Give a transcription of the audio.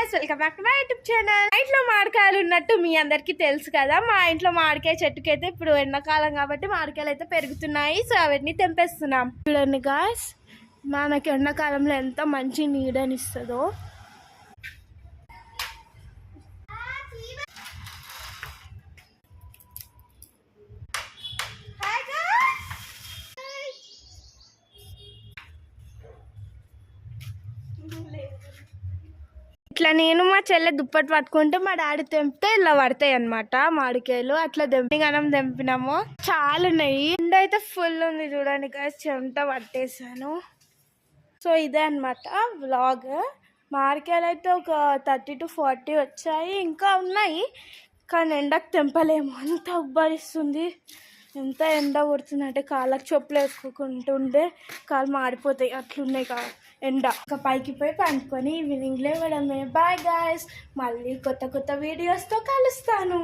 Guys, welcome back to my YouTube channel. మా ఇంట్లో మామిడికాయలు ఉన్నట్టు మీ అందరికి తెలుసు కదా. మా ఇంట్లో మామిడికాయ చెట్టుకి అయితే ఇప్పుడు ఎండాకాలం కాబట్టి మామిడికాయలు అయితే పెరుగుతున్నాయి. సో అవన్నీ తెంపేస్తున్నాం. చూడండి గైస్, మనకి ఎండాకాలంలో ఎంత మంచి నీడనిస్తుందో. ఇట్లా నేను మా చెల్లె దుప్పటి పట్టుకుంటే మా డాడీ తెంపితే ఇలా పడతాయి అనమాట మామిడికాయలు. అట్లా తెంపినాము. చాలా ఉన్నాయి. ఎండ అయితే ఫుల్ ఉంది చూడండి గైస్, చెమట పట్టేసాను. సో ఇదే అనమాట వ్లాగ్. మామిడికాయలు అయితే ఒక 30 to 40 వచ్చాయి. ఇంకా ఉన్నాయి కానీ ఎండకు తెంపలేము, అంత ఉబ్బరిస్తుంది. ఎంత ఎండ కొడుతుందంటే కాళ్ళకి చెప్పులు వేసుకోకుంటుంటే కాళ్ళు మాడిపోతాయి, అట్లున్నాయి ఎండ. ఇంకా పైకి పోయి పండుకొని ఈవినింగ్ లేవడమే. బాయ్ గాయస్, మళ్ళీ కొత్త వీడియోస్తో కలుస్తాను.